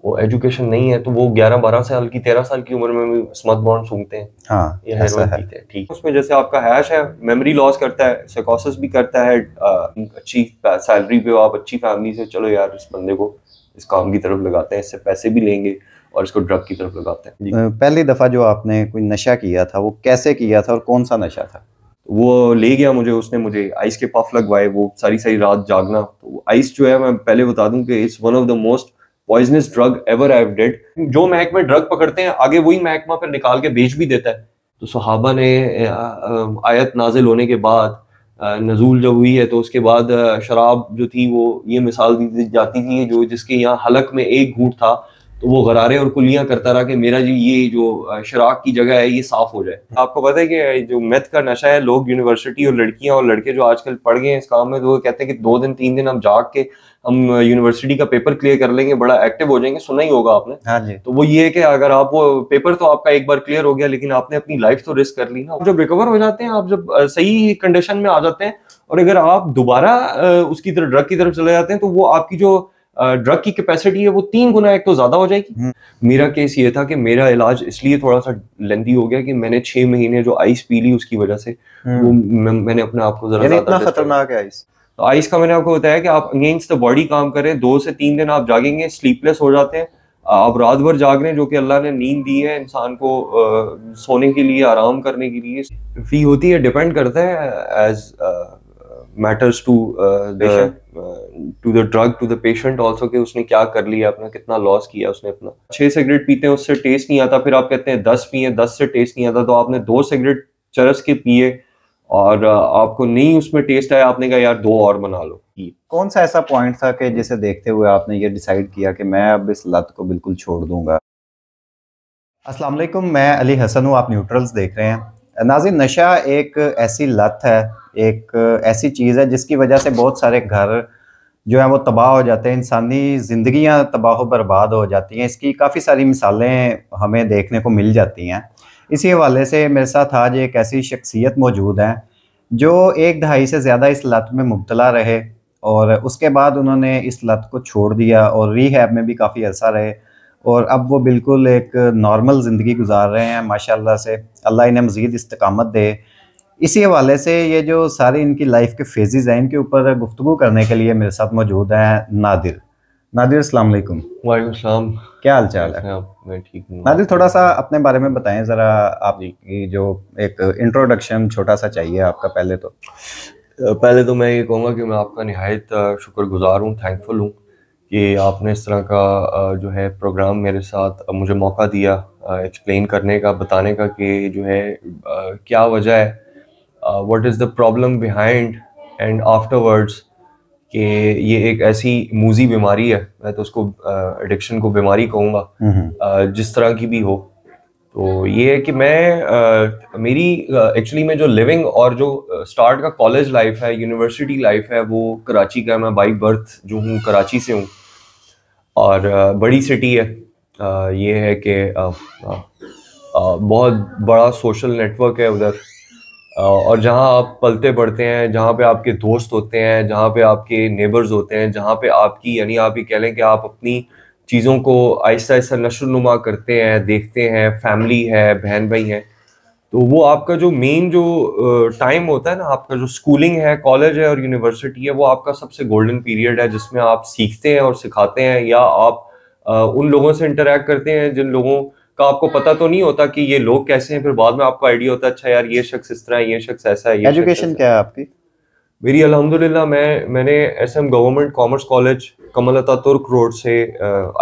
वो एजुकेशन नहीं है तो वो 11-12 साल की 13 साल की उम्र में भी स्मथ बॉन्ड सूंघते हैं। हाँ, ये हेरोइन पीते हैं। ठीक, उसमें जैसे आपका हैश है, मेमोरी लॉस करता है, साइकोसिस भी करता है। अच्छी सैलरी पे हो आप, अच्छी फैमिली से, चलो यार इस बंदे को इस काम की तरफ लगाते हैं, इससे पैसे भी लेंगे और इसको ड्रग की तरफ लगाते हैं। पहली दफा जो आपने कोई नशा किया था वो कैसे किया था और कौन सा नशा था? वो ले गया मुझे, उसने मुझे आइस के पफ लगवाए, वो सारी सारी रात जागना। तो आइस जो है, मैं पहले बता दूं कि it's one of the most poisonous drug ever I have did. जो महकमे ड्रग पकड़ते हैं आगे वही महकमा फिर निकाल के बेच भी देता है। तो सहाबा ने आयत नाजिल होने के बाद, नजूल जब हुई है तो उसके बाद शराब जो थी वो ये मिसाल दी जाती थी, जो जिसके यहाँ हलक में एक घूंट था तो वो गरारे और कुलियां करता रहा कि मेरा जी ये जो शराब की जगह है ये साफ हो जाए। आपको पता है कि जो मेथ का नशा है, लोग यूनिवर्सिटी और लड़कियां और लड़के जो आजकल पढ़ गए हैं इस काम में, तो वो कहते हैं कि 2 दिन 3 दिन हम जाग के हम यूनिवर्सिटी का पेपर क्लियर कर लेंगे, बड़ा एक्टिव हो जाएंगे। सुना ही होगा आपने। हाँ जी। तो वो ये है कि अगर आप वो पेपर तो आपका एक बार क्लियर हो गया, लेकिन आपने अपनी लाइफ तो रिस्क कर ली ना। जब रिकवर हो जाते हैं आप, जब सही कंडीशन में आ जाते हैं, और अगर आप दोबारा उसकी तरफ ड्रग की तरफ चले जाते हैं, तो वो आपकी जो ड्रग की कैपेसिटी है वो 3 गुना एक तो ज्यादा हो जाएगी। मेरा केस ये था कि मेरा इलाज इसलिए थोड़ा सा लेंथी हो गया कि मैंने 6 महीने जो आइस पी ली उसकी वजह से वो मैंने अपने आप को जरा इतना खतरनाक है आइस। तो आइस का मैंने आपको बताया कि आप अगेंस्ट द बॉडी काम करें, 2 से 3 दिन आप जागेंगे, स्लीपलेस हो जाते हैं, आप रात भर जाग रहे हैं, जो कि अल्लाह ने नींद दी है इंसान को सोने के लिए, आराम करने के लिए। फी होती है, डिपेंड करता है as matters to the drug, to the patient also, कि उसने क्या कर लिया अपना, कितना लॉस किया उसने अपना। 6 सिगरेट पीते हैं उससे टेस्ट नहीं आता, फिर आप कहते हैं 10 पिए, 10 से टेस्ट नहीं आता, तो आपने 2 सिगरेट चरस के पिए और आपको नहीं उसमें टेस्ट आया, आपने कहा यार 2 और बना लो। कौन सा ऐसा पॉइंट था कि जिसे देखते हुए आपने ये डिसाइड किया कि मैं अब इस लत को बिल्कुल छोड़ दूंगा? अस्सलाम वालेकुम, मैं अली हसन हूँ, आप न्यूट्रल्स देख रहे हैं। नाज़रीन, नशा एक ऐसी लत है, एक ऐसी चीज़ है जिसकी वजह से बहुत सारे घर जो है वो तबाह हो जाते हैं, इंसानी ज़िंदगियाँ तबाह बर्बाद हो जाती हैं। इसकी काफ़ी सारी मिसालें हमें देखने को मिल जाती हैं। इसी हवाले से मेरे साथ आज एक ऐसी शख्सियत मौजूद हैं जो 1 दहाई से ज़्यादा इस लत में मुब्तला रहे और उसके बाद उन्होंने इस लत को छोड़ दिया और रिहैब में भी काफ़ी अरसा रहे और अब वो बिल्कुल एक नॉर्मल ज़िंदगी गुजार रहे हैं माशाल्लाह से। अल्लाह इन्हें मज़ीद इस्तिकामत दे। इसी हवाले से ये जो सारी इनकी लाइफ के फेजेस हैं, इनके ऊपर गुफ्तगू करने के लिए मेरे साथ मौजूद हैं नादिर। नादिर, अस्सलाम वालेकुम। वालेकुम सलाम। क्या हाल चाल है? मैं ठीक हूँ। नादिर, थोड़ा सा अपने बारे में बताएं ज़रा। आपकी जो एक इंट्रोडक्शन छोटा सा चाहिए आपका। पहले तो मैं ये कहूँगा कि मैं आपका निहायत शुक्रगुजार हूँ, थैंकफुल हूँ कि आपने इस तरह का जो है प्रोग्राम मेरे साथ मुझे मौका दिया एक्सप्लेन करने का, बताने का कि जो है क्या वजह है, what is the problem behind and afterwards, कि ये एक ऐसी मूजी बीमारी है, मैं तो उसको एडिक्शन को बीमारी कहूँगा, जिस तरह की भी हो। तो ये है कि मैं मेरी एक्चुअली में जो लिविंग और जो स्टार्ट का कॉलेज लाइफ है, यूनिवर्सिटी लाइफ है, वो कराची का है। मैं बाई बर्थ जो हूँ कराची से हूँ और बड़ी सिटी है। ये है कि बहुत बड़ा सोशल नेटवर्क है उधर, और जहाँ आप पलते बढ़ते हैं, जहाँ पे आपके दोस्त होते हैं, जहाँ पे आपके नेबर्स होते हैं, जहाँ पे आपकी, यानी आप ये कह लें कि आप अपनी चीज़ों को आहिस्ता आहिस्ता नशोनुमा करते हैं, देखते हैं, फैमिली है, बहन भाई हैं, तो वो आपका जो मेन जो टाइम होता है ना, आपका जो स्कूलिंग है, कॉलेज है और यूनिवर्सिटी है, वो आपका सबसे गोल्डन पीरियड है जिसमें आप सीखते हैं और सिखाते हैं, या आप उन लोगों से इंटरेक्ट करते हैं जिन लोगों का आपको पता तो नहीं होता कि ये लोग कैसे हैं, फिर बाद में आपको आइडिया होता है अच्छा यार ये शख्स इस तरह है, ये शख्स ऐसा है। एजुकेशन क्या है आपकी? मेरी अल्हम्दुलिल्लाह मैंने एसएम गवर्नमेंट कॉमर्स कॉलेज कमल अतातुर्क रोड से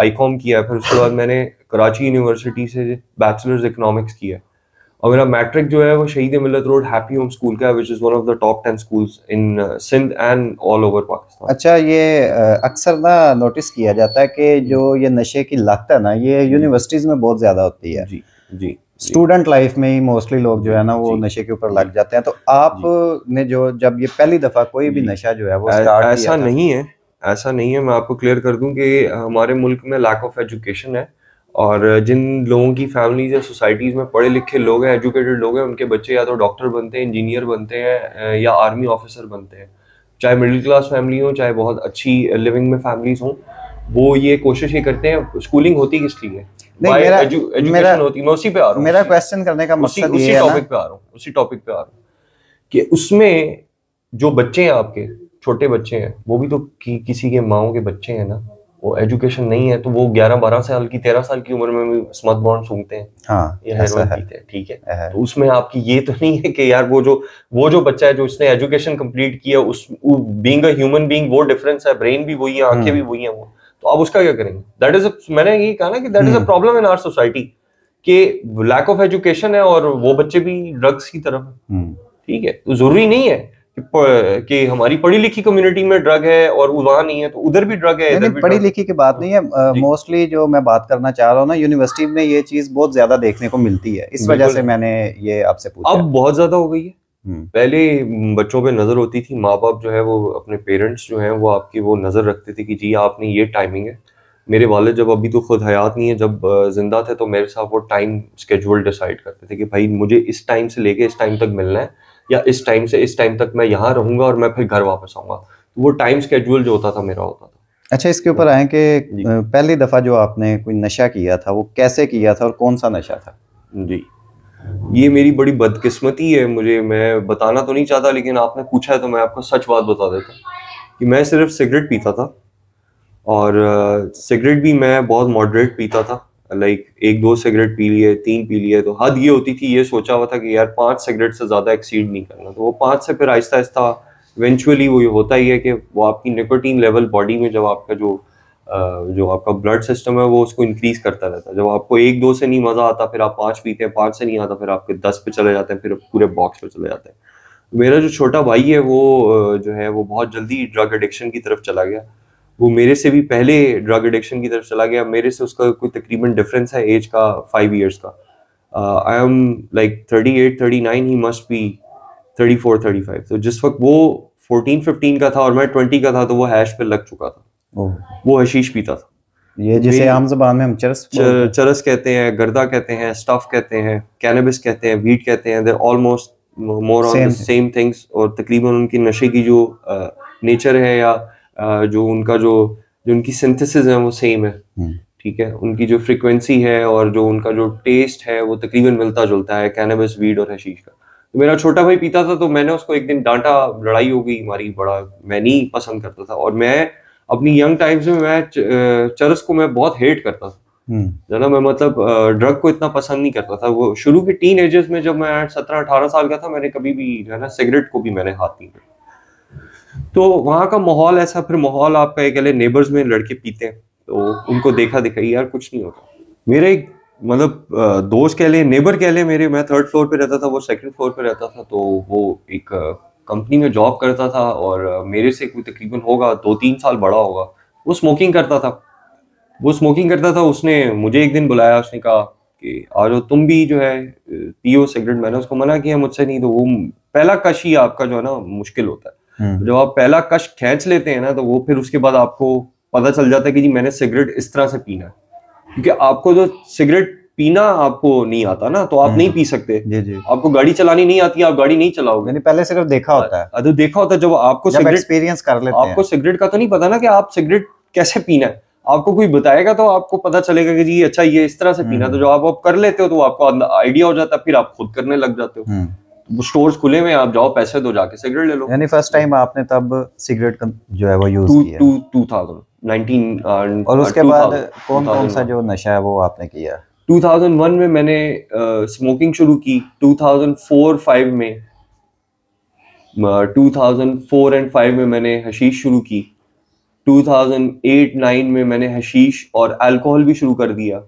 आईकॉम किया, फिर उसके बाद मैंने कराची यूनिवर्सिटी से बैचलर्स इकोनॉमिक्स किया, और मेरा मैट्रिक जो है वो शहीद मिलत रोड हैप्पी होम स्कूल का है, which is one of the top 10 schools in Sindh and all over Pakistan. अच्छा, ये अक्सर ना नोटिस किया जाता है कि जो ये नशे की लत है ना, ये यूनिवर्सिटीज़ में बहुत ज़्यादा होती है। जी जी। स्टूडेंट लाइफ में ही मोस्टली लोग जो है ना वो नशे के ऊपर लग जाते हैं। तो आपने जो जब ये पहली दफ़ा कोई भी नशा जो है वो स्टार्ट किया ऐसा नहीं है, ऐसा नहीं है। मैं आपको क्लियर कर दूं कि हमारे मुल्क में लैक ऑफ एजुकेशन है, और जिन लोगों की फैमिलीज या सोसाइटीज़ में पढ़े लिखे लोग हैं, एजुकेटेड लोग हैं, उनके बच्चे या तो डॉक्टर बनते हैं, इंजीनियर बनते हैं, या आर्मी ऑफिसर बनते हैं, चाहे मिडिल क्लास फैमिली हो, चाहे बहुत अच्छी लिविंग में फैमिलीज हों। वो ये कोशिश ही करते हैं। स्कूलिंग होती किस लिए? नहीं, एजुकेशन होती, मैं उसी पे आ रहा हूँ। मेरा क्वेश्चन करने का मकसद उसी टॉपिक पे आ रहा हूँ, उसी टॉपिक पे आ रहा हूँ कि उसमें जो बच्चे हैं आपके, छोटे बच्चे हैं, वो भी तो किसी के माओ के बच्चे हैं ना। वो एजुकेशन नहीं है तो वो 11-12 साल की, 13 साल की उम्र में भी स्मथ बॉन्ड सूंघते हैं, हाँ, या हेरोइन पीते हैं, ठीक है। तो उसमें आपकी ये तो नहीं है कि यार वो जो बच्चा है जो उसने एजुकेशन कंप्लीट किया, उस बीइंग अ ह्यूमन बीइंग, वो डिफरेंस है, ब्रेन भी वही है, आंखें भी वही है, वो तो आप उसका क्या करेंगे? दैट इज, मैंने ये कहा ना कि that is a problem in our society, कि लैक ऑफ एजुकेशन है और वो बच्चे भी ड्रग्स की तरफ है। ठीक है, तो जरूरी नहीं है कि हमारी पढ़ी लिखी कम्युनिटी में ड्रग है और वहां नहीं है तो उधर भी ड्रग है, इधर भी पढ़ी लिखी की बात नहीं है। मोस्टली जो मैं बात करना चाह रहा हूँ ना, यूनिवर्सिटी में ये चीज बहुत ज्यादा देखने को मिलती है, इस वजह से मैंने ये आपसे पूछा। अब बहुत ज्यादा हो गई है। पहले बच्चों पे नजर होती थी, माँ बाप जो है वो अपने पेरेंट्स जो है वो आपकी वो नजर रखते थे कि जी आपने ये टाइमिंग है। मेरे वालिद जब अभी तो खुद हयात नहीं है, जब जिंदा थे तो मेरे साथ वो टाइम स्केड्यूल डिसाइड करते थे कि भाई मुझे इस टाइम से लेके इस टाइम तक मिलना है, या इस टाइम से इस टाइम तक मैं यहाँ रहूंगा और मैं फिर घर वापस आऊंगा। तो वो टाइम स्केड्यूल जो होता था मेरा होता था। अच्छा, इसके ऊपर आए कि पहली दफा जो आपने कोई नशा किया था वो कैसे किया था और कौन सा नशा था? जी, ये मेरी बड़ी बदकिस्मती है, मैं बताना तो नहीं चाहता, लेकिन आपने पूछा है तो मैं आपको सच बात बता देता हूँ कि मैं सिर्फ सिगरेट पीता था। और सिगरेट भी मैं बहुत मॉडरेट पीता था, लाइक 1-2 सिगरेट पी लिए, 3 पी लिए, तो हद ये होती थी, ये सोचा हुआ था कि यार 5 सिगरेट से ज़्यादा एक्सीड नहीं करना। तो वो 5 से फिर आहिस्ता आहिस्ता इवेंचुअली वो ये होता ही है कि वो आपकी निकोटीन लेवल बॉडी में, जब आपका जो आपका ब्लड सिस्टम है वो उसको इंक्रीज करता रहता है। जब आपको 1-2 से नहीं मज़ा आता, फिर आप 5 पीते हैं, 5 से नहीं आता, फिर आपके 10 पे चले जाते हैं, फिर पूरे बॉक्स पे चले जाते हैं। मेरा जो छोटा भाई है वो जो है वो बहुत जल्दी ड्रग एडिक्शन की तरफ चला गया। वो मेरे से भी पहले ड्रग एडिक्शन की तरफ चला गया। मेरे से उसका कोई तकरीबन डिफरेंस है एज का 5 इयर्स का। I am like 38-39, he must be 34-35। तो जिस वक्त वो 14-15 का था और मैं 20 का था तो वो हैश पे लग चुका था। वो हशीश पीता था, ये जिसे आम जबान में हम चरस कहते हैं, गर्दा कहते हैं, स्टफ कहते हैं, कैनबिस कहते हैं, वीट कहते हैं। they're almost more on the same things। और तकरीबन उनकी नशे की जो नेचर है या जो उनकी सिंथेसिस है वो सेम है। ठीक है, उनकी जो फ्रीक्वेंसी है और जो उनका जो टेस्ट है वो तकरीबन मिलता जुलता है, कैनबिस, वीड और हशीश का। तो मेरा छोटा भाई पीता था तो मैंने उसको एक दिन डांटा, लड़ाई हो गई हमारी, बड़ा मैं नहीं पसंद करता था। और मैं अपनी यंग टाइम्स में मैं चरस को मैं बहुत हेट करता था, है ना। मैं मतलब ड्रग को इतना पसंद नहीं करता था। वो शुरू के टीन एजेस में जब मैं 17-18 साल का था, मैंने कभी भी जो है ना सिगरेट को भी मैंने हाथ नहीं किया। तो वहाँ का माहौल ऐसा, फिर माहौल आपका एक अले नेबर्स में लड़के पीते हैं तो उनको देखा दिखाई, यार कुछ नहीं होता। मेरे एक मतलब दोस्त कह ले, नेबर कह ले मेरे, मैं 3rd फ्लोर पे रहता था, वो 2nd फ्लोर पे रहता था। तो वो एक कंपनी में जॉब करता था और मेरे से कोई तकरीबन होगा 2-3 साल बड़ा होगा। वो स्मोकिंग करता था। उसने मुझे एक दिन बुलाया, उसने कहा कि आ जाओ तुम भी जो है पियो सिगरेट। मैंने उसको मना किया, मुझसे नहीं। तो वो पहला कश ही आपका जो है ना मुश्किल होता है। जब आप पहला कश खींच लेते हैं ना, तो वो फिर उसके बाद आपको पता चल जाता है कि जी मैंने सिगरेट इस तरह से पीना है। क्योंकि आपको जो सिगरेट पीना आपको नहीं आता ना, तो आप नहीं पी सकते। जी। आपको गाड़ी चलानी नहीं आती, आप गाड़ी नहीं चलाओगे। मैंने पहले सिर्फ देखा होता है। तो देखा होता है, जब आपको सिगरेट एक्सपीरियंस कर लेते हैं, आपको सिगरेट का तो नहीं पता ना कि आप सिगरेट कैसे पीना है। आपको कोई बताएगा तो आपको पता चलेगा कि जी अच्छा ये इस तरह से पीना। तो जब आप कर लेते हो तो आपको आइडिया हो जाता है, फिर आप खुद करने लग जाते हो। स्टोर्स खुले हुए, आप जाओ पैसे दो, जाके सिगरेट ले लो। यानी फर्स्ट टाइम आपने तब सिगरेट जो है वो यूज किया 2019। और उसके बाद कौन सा जो नशा है वो आपने किया? 2001 में मैंने स्मोकिंग शुरू की। 2004-5 में 2004 एंड 5 में मैंने हशीश शुरू की। 2008-9 में मैंने हशीश और अल्कोहल भी शुरू कर दिया।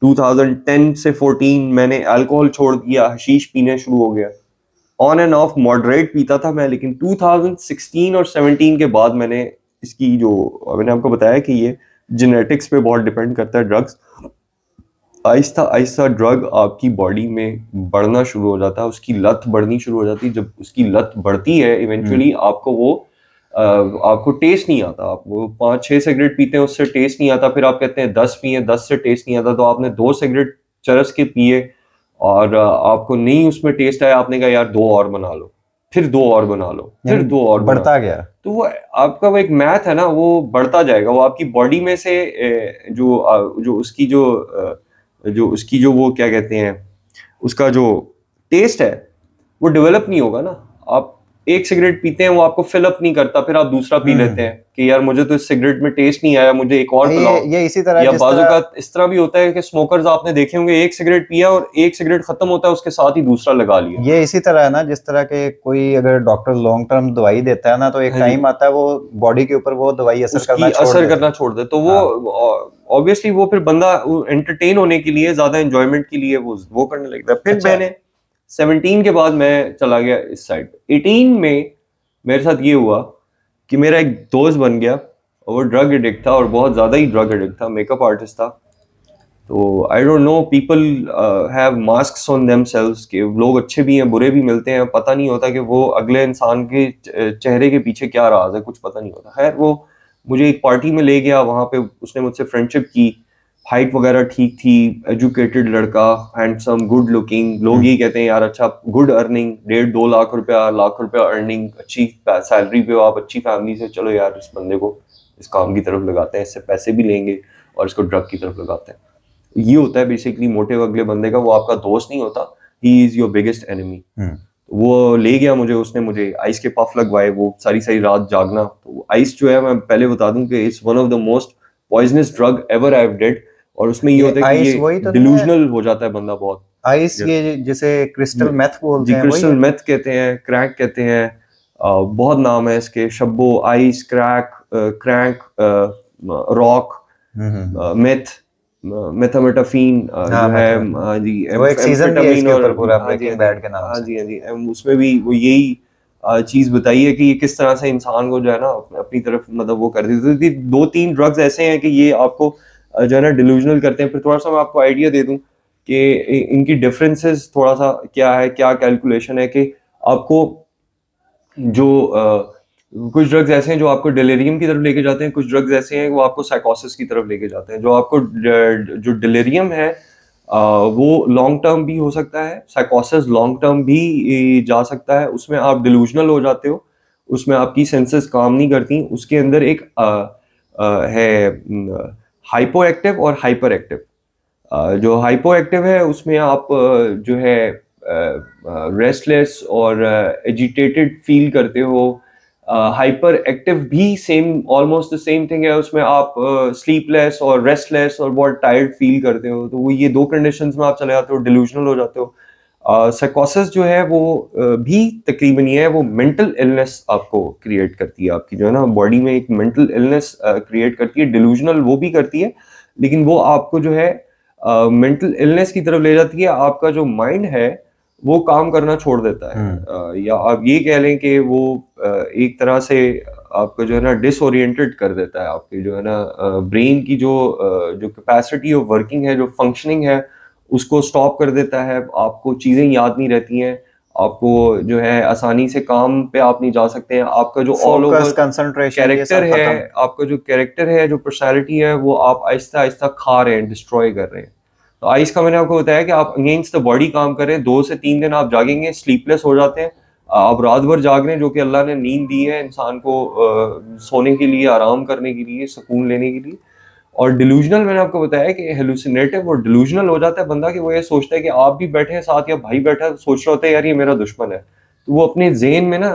2010 से 14 मैंने अल्कोहल छोड़ दिया, हशीश पीने शुरू हो गया। ऑन एंड ऑफ मॉडरेट पीता था मैं, लेकिन 2016 और 17 के बाद मैंने इसकी मैंने आपको बताया कि ये जेनेटिक्स पे बहुत डिपेंड करता है ड्रग्स। आहिस्ता आहिस्ता ड्रग आपकी बॉडी में बढ़ना शुरू हो जाता है, उसकी लत बढ़नी शुरू हो जाती है। जब उसकी लत बढ़ती है इवेंचुअली आपको टेस्ट नहीं आता। आप वो 5-6 सिगरेट पीते हैं, उससे टेस्ट नहीं आता। फिर आप कहते हैं 10 पिए, 10 से टेस्ट नहीं आता। तो आपने 2 सिगरेट चरस के पिए और आपको नहीं उसमें टेस्ट आया, आपने कहा यार 2 और बना लो। फिर 2 और बना लो, फिर 2 और बढ़ता गया। तो वो आपका वो एक मैथ है ना, वो बढ़ता जाएगा। वो आपकी बॉडी में से जो उसकी जो वो क्या कहते हैं, उसका जो टेस्ट है वो डेवलप नहीं होगा ना। आप एक सिगरेट पीते हैं, वो आपको फिल अप नहीं करता, फिर आप दूसरा पी लेते हैं कि यार मुझे तो इस सिगरेट में टेस्ट नहीं आया, मुझे एक और पिलाओ। ये इसी तरह या बाजू का इस तरह भी होता है कि स्मोकर्स आपने देखे होंगे, एक सिगरेट पिया और एक सिगरेट खत्म होता है उसके साथ ही दूसरा लगा लिया। ये इसी तरह है ना, जिस तरह के कोई अगर डॉक्टर लॉन्ग टर्म दवाई देता है ना, तो एक टाइम आता है वो बॉडी के ऊपर वो दवाई असर करना छोड़ दे, तो वो ऑब्वियसली वो फिर बंदा एंटरटेन होने के लिए, ज्यादा एंजॉयमेंट के लिए वो करने लगता है। फिर मैंने 17 के बाद मैं चला गया इस साइड। 18 में मेरे साथ ये हुआ कि मेरा एक दोस्त बन गया और वो ड्रग एडिक्ट था, और बहुत ज़्यादा ही ड्रग एडिक्ट था, मेकअप आर्टिस्ट था। तो I don't know, people have masks on themselves, कि लोग अच्छे भी हैं बुरे भी मिलते हैं, पता नहीं होता कि वो अगले इंसान के चेहरे के पीछे क्या राज है, कुछ पता नहीं होता। खैर वो मुझे एक पार्टी में ले गया, वहाँ पे उसने मुझसे फ्रेंडशिप की, हाइट वगैरह ठीक थी, एजुकेटेड लड़का, हैंडसम, गुड लुकिंग। लोग ये कहते हैं यार अच्छा, गुड अर्निंग, 1.5-2 लाख रुपया अर्निंग, अच्छी सैलरी पे हो आप, अच्छी फैमिली से, चलो यार इस बंदे को इस काम की तरफ लगाते हैं, इससे पैसे भी लेंगे और इसको ड्रग की तरफ लगाते हैं। ये होता है बेसिकली मोटिव अगले बंदे का, वो आपका दोस्त नहीं होता, he is your biggest enemy. वो ले गया मुझे, उसने मुझे आइस के पफ लगवाए, वो सारी सारी रात जागना। तो आइस जो है, मैं पहले बता दूं कि it's one of the most poisonous drug ever I have did. और उसमें ये होता है कि ये तो डिल्यूजनल हो जाता है बंदा बहुत। आइस ये जैसे क्रिस्टल मेथ बोलते हैं, क्रिस्टल मेथ कहते हैं, क्रैक कहते हैं, बहुत नाम है इसके, Shabbo, ice, crack, rock, meth, मेथामेटाफीन जो है जी, वो एक सीजन भी है इसके ऊपर पूरा, ब्रेकिंग बैड के नाम से। हाँ जी, उसमें भी वो यही चीज बताई है कि ये किस तरह से इंसान को जो है ना अपनी तरफ मतलब वो कर देती थी। 2-3 ड्रग्स ऐसे हैं कि ये आपको जो है ना डिल्यूजनल करते हैं। फिर थोड़ा सा मैं आपको आइडिया दे दूं कि इनकी डिफरेंसेस थोड़ा सा क्या है, क्या कैलकुलेशन है, कि आपको जो कुछ ड्रग्स ऐसे हैं जो आपको डिलेरियम की तरफ लेके जाते हैं, कुछ ड्रग्स ऐसे हैं वो आपको साइकोसिस की तरफ लेके जाते हैं। जो आपको जो डिलेरियम है वो लॉन्ग टर्म भी हो सकता है, साइकोसिस लॉन्ग टर्म भी जा सकता है, उसमें आप डिल्यूजनल हो जाते हो, उसमें आपकी सेंसेस काम नहीं करती। उसके अंदर एक है हाइपो एक्टिव और हाइपर एक्टिव। जो हाइपो एक्टिव है उसमें आप जो है रेस्टलेस और एजिटेटेड फील करते हो। हाइपर एक्टिव भी same, almost the same thing है, उसमें आप स्लीपलेस और रेस्टलेस और बहुत टायर्ड फील करते हो। तो वो ये 2 कंडीशंस में आप चले जाते हो, डिल्यूजनल हो जाते हो। साइकोसिस जो है वो भी तकरीबन ये है, वो मेंटल इलनेस आपको क्रिएट करती है, आपकी जो है ना बॉडी में एक मेंटल इलनेस क्रिएट करती है। डिल्यूजनल वो भी करती है, लेकिन वो आपको जो है मेंटल इलनेस की तरफ ले जाती है। आपका जो माइंड है वो काम करना छोड़ देता है, या आप ये कह लें कि वो एक तरह से आपको जो है ना डिसओरिएंटेड कर देता है। आपकी जो है ना ब्रेन की जो कैपेसिटी ऑफ वर्किंग है, जो फंक्शनिंग है, उसको स्टॉप कर देता है। आपको चीज़ें याद नहीं रहती हैं, आपको जो है आसानी से काम पे आप नहीं जा सकते हैं। आपका जो ऑल ओवर कैरेक्टर है, आपका जो कैरेक्टर है, जो पर्सनैलिटी है, वो आप आहिस्ता आहिस्ता खा रहे हैं, डिस्ट्रॉय कर रहे हैं। तो आइस का मैंने आपको बताया कि आप अगेंस्ट द बॉडी काम कर रहे हैं, 2 से 3 दिन आप जागेंगे, स्लीपलेस हो जाते हैं, आप रात भर जाग रहे हैं, जो कि अल्लाह ने नींद दी है इंसान को सोने के लिए, आराम करने के लिए, सुकून लेने के लिए। और डिल्यूजनल मैंने आपको बताया कि हेलुसिनेटिव और डिल्यूजनल हो जाता है बंदा, कि वो ये सोचता है कि आप भी बैठे हैं साथ, या भाई बैठा है, सोच रहा होता है यार ये मेरा दुश्मन है। तो वो अपने ज़हन में ना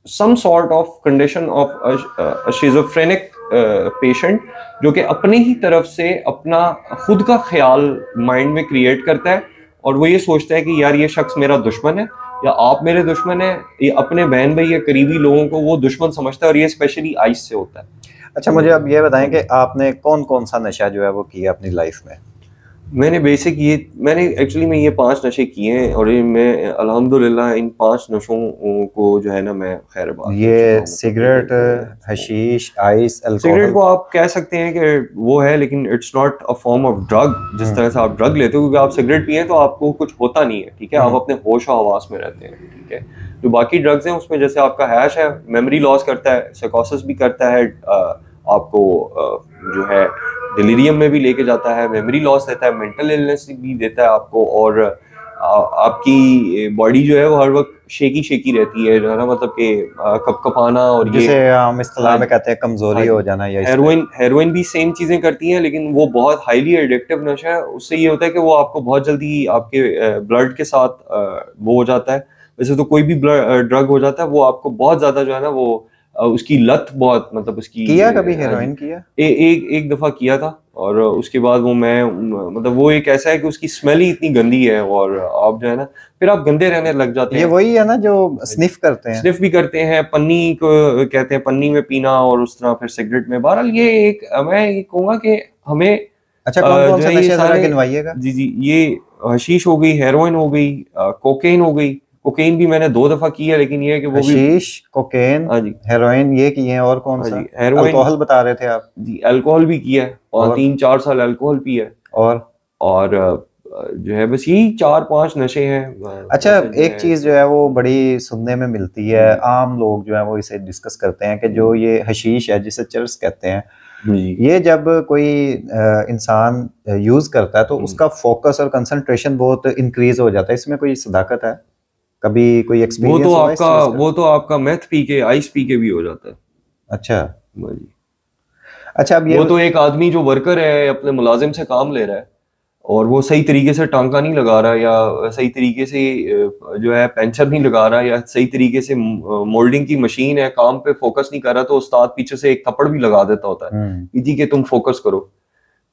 some sort of condition of schizophrenic patient, जो कि अपने ही तरफ से अपना खुद का ख्याल माइंड में क्रिएट करता है, और वो ये सोचता है कि यार ये शख्स मेरा दुश्मन है, या आप मेरे दुश्मन है। ये अपने बहन भाई या करीबी लोगों को वो दुश्मन समझता है, और ये स्पेशली आइस से होता है। अच्छा, मुझे अब ये बताएं कि आपने कौन कौन सा नशा जो है वो किया अपनी लाइफ में? मैंने एक्चुअली ये 5 नशे किए हैं, और मैं अल्हम्दुलिल्लाह इन 5 नशों को जो है ना मैं खैर बात, ये cigarette, hashish, ice, alcohol. Cigarette को आप कह सकते हैं कि वो है, लेकिन it's not a form of drug. जिस तरह से आप ड्रग लेते हो, क्योंकि आप सिगरेट पिए तो आपको कुछ होता नहीं है, ठीक है, आप अपने होश और हवास में रहते हैं, ठीक है। जो बाकी ड्रग्स हैं उसमें जैसे आपका हैश है, मेमोरी लॉस करता है, साइकोसिस भी करता है, आपको जो है डिलीरियम में भी लेके जाता है, मेमोरी लॉस देता है, मेंटल इलनेस भी देता है आपको, और आपकी बॉडी जो है वो हर वक्त शेकी रहती है, जो है ना, मतलब कि कपकपाना, और ये जिसे हम इस्तिलाह में कहते हैं हाँ कमजोरी जी, हो जाना या इस टाइप। हेरोइन भी सेम चीजें करती हैं, लेकिन वो बहुत हाईली एडिक्टिव नशा है। उससे ये होता है कि वो आपको बहुत जल्दी आपके ब्लड के साथ वो हो जाता है। वैसे तो कोई भी ड्रग हो जाता है, वो आपको बहुत ज्यादा जो है ना वो उसकी लत बहुत, मतलब उसकी किया कभी हाँ जी, हेरोइन किया? एक दफा किया था। और उसके बाद वो मैं मतलब वो एक ऐसा है कि उसकी स्मेल ही इतनी गंदी है, और आप जो है ना फिर आप गंदे रहने लग जाते ये हैं। वही है ना जो स्निफ करते हैं? स्निफ भी करते हैं, पन्नी को कहते हैं, पन्नी में पीना, और उस तरह फिर सिगरेट में। बहरहाल ये एक, मैं ये कहूँगा कि हमें अच्छा, कौन कौन जो से है ये नशे जरा सारे, गिनवाइएगा। जी जी, ये हशीश हो गई, हेरोइन हो गई, कोकेन हो गई। कोकेन भी मैंने 2 दफा की है, लेकिन ये है कि वो भी, हशीश, कोकेन, हाँ जी, हेरोइन ये किए हैं, और कौन हाँ सा? जी, हेरोइन, अल्कोहल बता रहे थे आप? जी, अल्कोहल भी किया है, और और 3-4 साल अल्कोहल पिया है। और और जो है बस यही 4-5 नशे हैं, अच्छा, वैसे जो एक है चीज जो है वो बड़ी सुनने में मिलती है, जी आम लोग जो है वो इसे डिस्कस करते हैं कि जो जी ये हशीश है जिसे चरस कहते हैं, जी ये जब कोई इंसान यूज करता है तो जी। उसका फोकस और कंसंट्रेशन बहुत इंक्रीज हो जाता है। इसमें कोई सदाकत है? कभी कोई एक्सपीरियंस हुआ इस चीज का? वो तो आपका मेथ पी के, आइस पी के भी हो जाता है। अच्छा। जी। अच्छा, अब ये वो तो एक आदमी जो वर्कर है, अपने मुलाजिम से काम ले रहा है, और वो सही तरीके से टांका नहीं लगा रहा, या सही तरीके से जो है पेंचर नहीं लगा रहा, या सही तरीके से मोल्डिंग की मशीन है, काम पे फोकस नहीं कर रहा, तो उस्ताद पीछे से एक थप्पड़ भी लगा देता होता है कि जी कि तुम फोकस करो।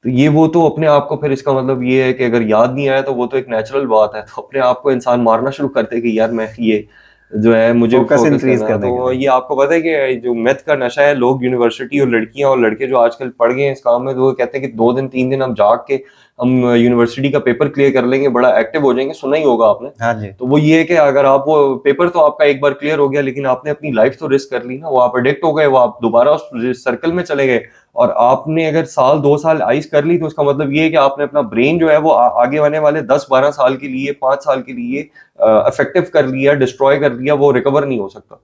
तो ये वो तो अपने आप को, फिर इसका मतलब ये है कि अगर याद नहीं आया तो वो तो एक नेचुरल बात है, तो अपने आप को इंसान मारना शुरू करते कि यार मैं ये जो है मुझे फोकस फोकस इंक्रीज करना है। करने के तो लिए। ये आपको पता है कि जो मेथ का नशा है, लोग यूनिवर्सिटी, और लड़कियां और लड़के जो आजकल पढ़ गए हैं इस काम में, तो वो कहते हैं कि 2 दिन 3 दिन हम जाग के हम यूनिवर्सिटी का पेपर क्लियर कर लेंगे, बड़ा एक्टिव हो जाएंगे। सुना ही होगा आपने। हाँ जी। तो वो ये है कि अगर आप, वो पेपर तो आपका एक बार क्लियर हो गया, लेकिन आपने अपनी लाइफ तो रिस्क कर ली ना, वो आप एडिक्ट हो गए, वो आप दोबारा उस सर्कल में चले गए। और आपने अगर 1-2 साल आइस कर ली, तो उसका मतलब ये है कि आपने अपना ब्रेन जो है वो आगे आने वाले 10-12 साल के लिए, 5 साल के लिए इफेक्टिव कर लिया, डिस्ट्रॉय कर लिया, वो रिकवर नहीं हो सकता।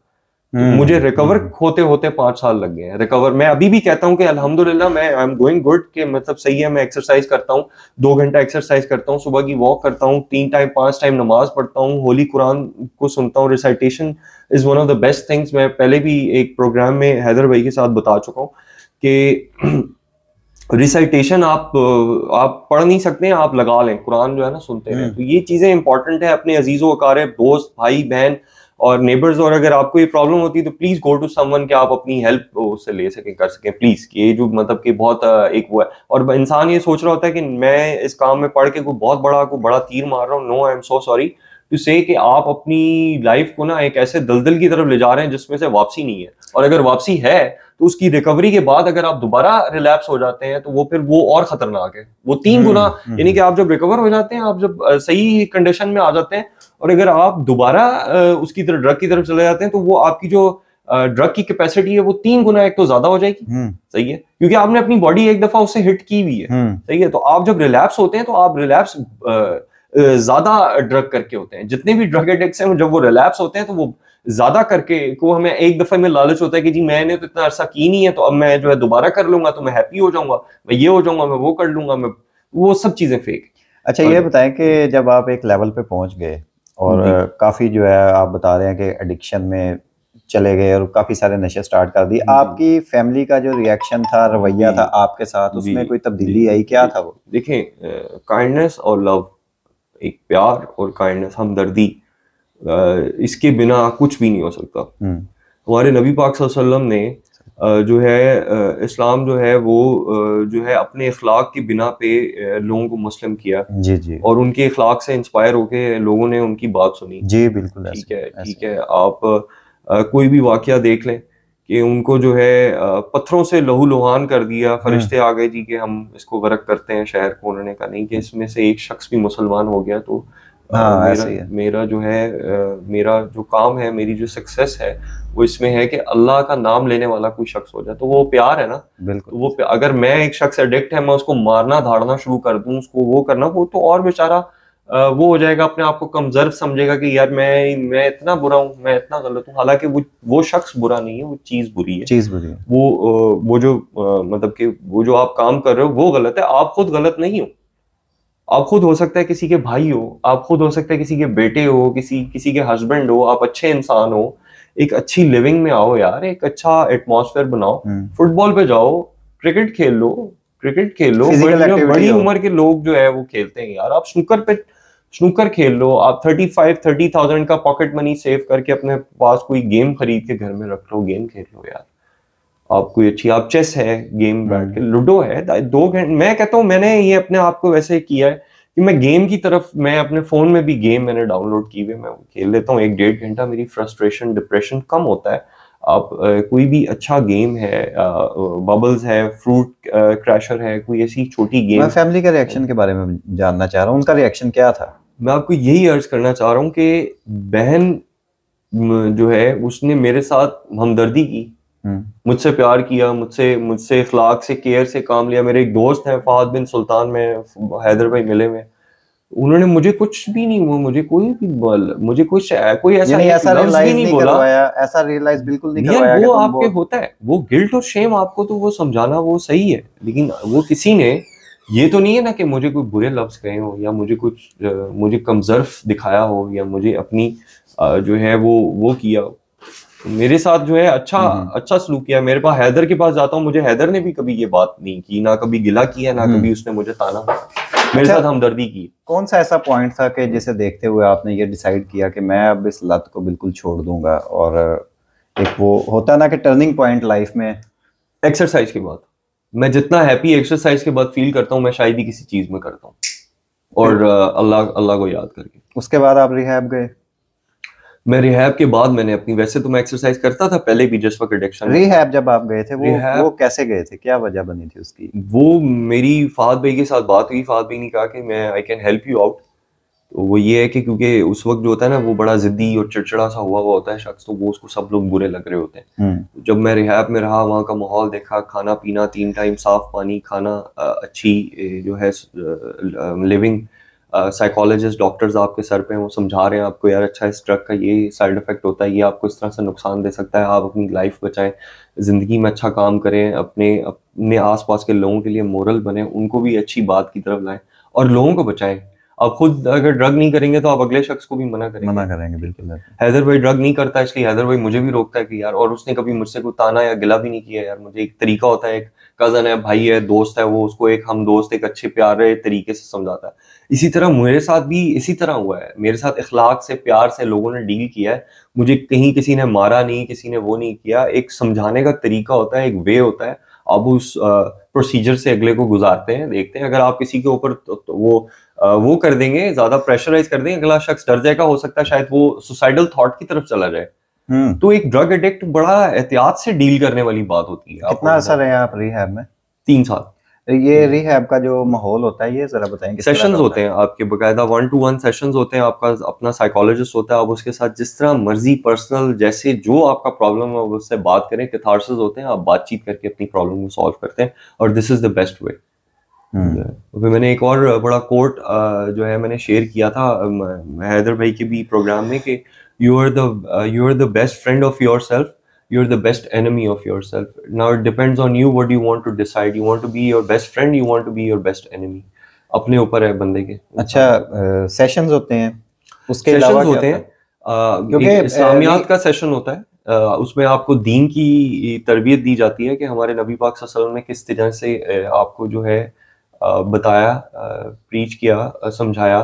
तो मुझे रिकवर हम्म। होते होते 5 साल लग गए हैं। रिकवर मैं अभी भी कहता हूँ कि अल्हम्दुलिल्लाह मैं आई एम गोइंग गुड, के मतलब सही है। मैं एक्सरसाइज करता हूँ, 2 घंटा एक्सरसाइज करता हूँ, सुबह की वॉक करता हूँ, 3 टाइम 5 टाइम नमाज पढ़ता हूँ, होली कुरान को सुनता हूँ। Recitation is one of the best things. मैं पहले भी एक प्रोग्राम में हैदर भाई के साथ बता चुका हूँ कि रिसाइटेशन आप पढ़ नहीं सकते हैं, आप लगा लें, कुरान जो है ना सुनते रहें। तो ये चीजें इंपॉर्टेंट है। अपने अजीजों अकारिब, दोस्त, भाई बहन और नेबर्स, और अगर आपको ये प्रॉब्लम होती है तो प्लीज गो टू समवन, कि आप अपनी हेल्प उससे ले सकें, कर सकें प्लीज। ये जो मतलब कि बहुत एक वो है, और इंसान ये सोच रहा होता है कि मैं इस काम में पढ़ के कोई बहुत बड़ा तीर मार रहा हूँ। No, I am so sorry to say कि आप अपनी लाइफ को ना एक ऐसे दलदल की तरफ ले जा रहे हैं जिसमें से वापसी नहीं है। और अगर वापसी है तो उसकी रिकवरी के बाद अगर आप दोबारा रिलैप्स हो जाते हैं तो वो फिर वो और खतरनाक है, वो 3 गुना। यानी कि आप जब रिकवर हो जाते हैं, आप जब सही कंडीशन में आ जाते हैं, और अगर आप दोबारा उसकी तरफ, ड्रग की तरफ चले जाते हैं, तो वो आपकी जो ड्रग की कैपेसिटी है वो 3 गुना एक तो ज्यादा हो जाएगी। सही है, क्योंकि आपने अपनी बॉडी एक दफा उससे हिट की हुई है। सही है, तो आप जब रिलैप्स होते हैं तो आप रिलैप्स ज्यादा ड्रग करके होते हैं। जितने भी ड्रग एडिक्ट्स हैं, जब वो रिलैप्स होते हैं तो वो ज्यादा करके को, हमें एक दफे में लालच होता है कि जी मैंने तो इतना अरसा की नहीं है, तो अब मैं जो है दोबारा कर लूंगा तो मैं हैप्पी हो जाऊंगा, मैं ये हो जाऊंगा, मैं वो कर लूंगा, मैं वो सब चीजें फेक। अच्छा, ये बताएं कि जब आप एक लेवल पे पहुंच गए और जी काफ़ी जो है आप बता रहे हैं कि एडिक्शन में चले गए और काफ़ी सारे नशे स्टार्ट कर दिए, जी आपकी फैमिली का जो रिएक्शन था, रवैया था जी आपके साथ, जी उसमें कोई जी तब्दीली आई? क्या था वो? देखें, काइंडनेस और लव, एक प्यार और काइंडनेस, हमदर्दी, इसके बिना कुछ भी नहीं हो सकता। हमारे नबी पाक सल्लल्लाहु अलैहि वसल्लम ने जो है इस्लाम जो है वो जो है अपने इखलाक की बिना पे लोगों को मुस्लिम किया। जी जी और उनके इखलाक से इंस्पायर होके लोगों ने उनकी बात सुनी। जी, बिल्कुल ठीक ऐसे है, ठीक ऐसे। है। आप कोई भी वाकया देख लें कि उनको जो है पत्थरों से लहू लुहान कर दिया, फरिश्ते आ गए जी कि हम इसको गर्क करते हैं शहर को। उन्होंने कहा नहीं, कि इसमें से एक शख्स भी मुसलमान हो गया तो हाँ, मेरा ऐसे ही है। मेरा जो है मेरा जो काम है, मेरी जो सक्सेस है वो इसमें है कि अल्लाह का नाम लेने वाला कोई शख्स हो जाए। तो वो प्यार है ना। बिल्कुल। तो वो अगर मैं, एक शख्स एडिक्ट है, मैं उसको मारना धाड़ना शुरू कर दूं, उसको वो करना, वो तो और बेचारा वो हो जाएगा, अपने आप को कमजोर समझेगा कि यार मैं इतना बुरा हूँ, मैं इतना गलत हूँ। हालांकि वो शख्स बुरा नहीं है, वो चीज बुरी है। चीज़ बुरी है। वो जो मतलब कि वो जो आप काम कर रहे हो वो गलत है, आप खुद गलत नहीं हो। आप खुद हो सकता है किसी के भाई हो, आप खुद हो सकता है किसी के बेटे हो, किसी के हस्बैंड हो, आप अच्छे इंसान हो, एक अच्छी लिविंग में आओ यार, एक अच्छा एटमॉस्फेयर बनाओ, फुटबॉल पे जाओ, क्रिकेट खेल लो, क्रिकेट खेल लो। फिजिकल जो एक्टिविटी बड़ी हो। उम्र के लोग जो है वो खेलते हैं यार, आप स्नूकर खेल लो, आप 35-30,000 का पॉकेट मनी सेव करके अपने पास कोई गेम खरीद के घर में रख लो, गेम खेल लो यार। आप कोई अच्छी, आप चेस है गेम बैठ के, लूडो है, 2 घंटे। मैं कहता हूँ मैंने ये अपने आप को वैसे किया है कि मैं गेम की तरफ, मैं अपने फोन में भी गेम मैंने डाउनलोड की हुई, मैं खेल लेता हूँ 1-1.5 घंटा, मेरी फ्रस्ट्रेशन डिप्रेशन कम होता है। आप कोई भी अच्छा गेम है, बबल्स है, फ्रूट क्रैशर है, कोई ऐसी छोटी मैं गेम। फैमिली के रिएक्शन के बारे में जानना चाह रहा हूँ, उनका रिएक्शन क्या था? मैं आपको यही अर्ज करना चाह रहा हूँ कि बहन जो है उसने मेरे साथ हमदर्दी की, मुझसे प्यार किया, मुझसे मुझसे इखलाक से, केयर से काम लिया। मेरे एक दोस्त हैं फहद बिन सुल्तान में, हैदर भाई मिले में, उन्होंने मुझे कुछ भी नहीं, वो मुझे कोई भी मुझे कोई ऐसा एक ऐसा लफ्ज भी रियलाइज नहीं नहीं बोला। करवाया, ऐसा रियलाइज बिल्कुल नहीं यार करवाया कि वो तुम आपके बहुत। होता है वो गिल्ट और शेम, आपको तो वो समझाना वो सही है, लेकिन वो किसी ने ये तो नहीं है ना कि मुझे कोई बुरे लफ्ज कहे हो, या मुझे कुछ मुझे कमजोर दिखाया हो, या मुझे अपनी जो है वो किया हो। मेरे साथ जो है अच्छा अच्छा सलूक किया। मेरे पास हैदर के पास जाता हूँ, मुझे हैदर ने भी कभी ये बात नहीं की, ना कभी गिला किया, ना कभी उसने मुझे ताना, मेरे साथ हमदर्दी की। कौन सा ऐसा पॉइंट था कि जिसे देखते हुए आपने ये डिसाइड किया कि मैं अब इस लत को बिल्कुल छोड़ दूंगा? और एक वो होता है ना कि टर्निंग पॉइंट लाइफ में। एक्सरसाइज के बाद, मैं जितना हैप्पी एक्सरसाइज के बाद फील करता हूँ, मैं शायद ही किसी चीज में करता हूँ, और अल्लाह अल्लाह को याद करके। उसके बाद आप रिहैब गए? मैं रिहैब के बाद मैंने अपनी, वैसे तो मैं एक्सरसाइज करता था पहले भी जिस वक्त एडिक्शन में। रिहैब जब आप गए थे वो रिहैब कैसे गए थे, क्या वजह बनी थी उसकी? वो मेरी फहद भाई के साथ बात हुई, फहद भाई ने कहा कि मैं I can help you out. तो वो ये है कि क्योंकि उस वक्त जो होता है ना वो बड़ा जिद्दी और चिड़चिड़ा सा हुआ होता है शख्स, तो वो उसको सब लोग बुरे लग रहे होते हैं। जब मैं रिहैब में रहा, वहाँ का माहौल देखा, खाना पीना 3 टाइम साफ पानी खाना, अच्छी जो है लिविंग, साइकोलॉजिस्ट डॉक्टर्स आपके सर पे हैं, वो समझा रहे हैं आपको यार अच्छा इस ड्रग का ये साइड इफेक्ट होता है, ये आपको इस तरह से नुकसान दे सकता है, आप अपनी लाइफ बचाएं, ज़िंदगी में अच्छा काम करें, अपने अपने आसपास के लोगों के लिए मोरल बने, उनको भी अच्छी बात की तरफ लाएं और लोगों को बचाएं। आप खुद अगर ड्रग नहीं करेंगे तो आप अगले शख्स को भी मना करेंगे। बिल्कुल। हैदर भाई ड्रग नहीं करता, इसलिए हैदर भाई मुझे भी रोकता है कि यार, और उसने कभी मुझसे कोई ताना या गिला भी नहीं किया यार। मुझे एक तरीका होता है, एक कजन है, भाई है, दोस्त है, वो उसको एक हम दोस्त एक अच्छे प्यारे तरीके से समझाता है। इसी तरह मेरे साथ भी इसी तरह हुआ है, मेरे साथ इखलाक से प्यार से लोगों ने डील किया है। मुझे कहीं किसी ने मारा नहीं, किसी ने वो नहीं किया। एक समझाने का तरीका होता है, एक वे होता है, आप उस प्रोसीजर से अगले को गुजारते हैं, देखते हैं। अगर आप किसी के ऊपर तो वो कर देंगे, ज्यादा प्रेशराइज कर देंगे, अगला शख्स डर जाएगा, हो सकता है शायद वो सुसाइडल थॉट की तरफ चला जाए। तो एक ड्रग एडिक्ट बड़ा एहतियात से डील करने वाली बात होती है। कितना असर है आप रिहैब में? 3 साल। ये रिहैब का जो माहौल होता है ये जरा बताएंगे। सेशंस होते हैं आपके, बकायदा 1-to-1 सेशंस होते हैं, आपका अपना साइकोलॉजिस्ट होता है, आप उसके साथ जिस तरह मर्जी पर्सनल जैसे जो आपका प्रॉब्लम है उससे बात करें, कैथारसिस होते हैं, आप बातचीत करके अपनी प्रॉब्लम को सॉल्व करते हैं, और this is the best way. फिर मैंने एक और बड़ा कोट जो है मैंने शेयर किया था हैदर भाई के भी प्रोग्राम में कि you are the best friend of yourself, you are the best enemy of yourself. Now it depends on you what you want to decide. You want to be your best friend, you want to be your best enemy. अपने ऊपर है बंदे के। अच्छा, sessions होते हैं, उसके अलावा सेशंस होते हैं, क्योंकि इस्लामियात का सेशन होता है, उसमें आपको दीन की तरबियत दी जाती है कि हमारे नबी पाक सल्लल्लाहु अलैहि वसल्लम ने किस तरह से आपको जो है बताया, प्रीच किया, समझाया।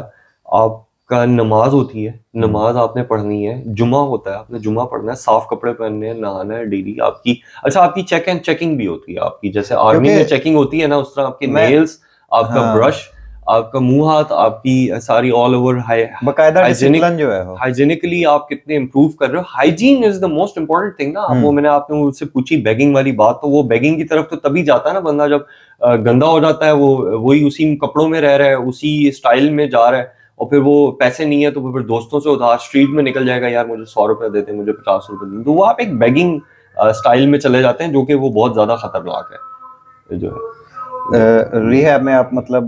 आपका नमाज होती है, नमाज आपने पढ़नी है, जुमा होता है, आपने जुमा पढ़ना है, साफ कपड़े पहनने हैं, नहाना है डेली। आपकी अच्छा आपकी चेकिंग भी होती है आपकी, जैसे आर्मी में चेकिंग होती है ना, उस तरह आपके नेल्स, आपका ब्रश, आपका मुंह हाथ, आपकी सारी ऑल ओवर बकायदा डिसिप्लिन जो है हाइजीनिकली आप कितने इंप्रूव कर रहे हो। Hygiene is the most important thing ना। वो मैंने आपने उससे पूछी बेगिंग वाली बात, तो वो बेगिंग की तरफ तो तभी जाता है ना बंदा जब गंदा हो जाता है, वो वही उसी कपड़ों में रह रहा है, उसी स्टाइल में जा रहा है, और फिर वो पैसे नहीं है तो फिर दोस्तों से उधार स्ट्रीट में निकल जाएगा, यार मुझे 100 रुपए देते, मुझे 50 रुपए देते, तो वो आप एक बेगिंग स्टाइल में चले जाते हैं, जो कि वो बहुत ज्यादा खतरनाक है जो है। रिहैब में आप मतलब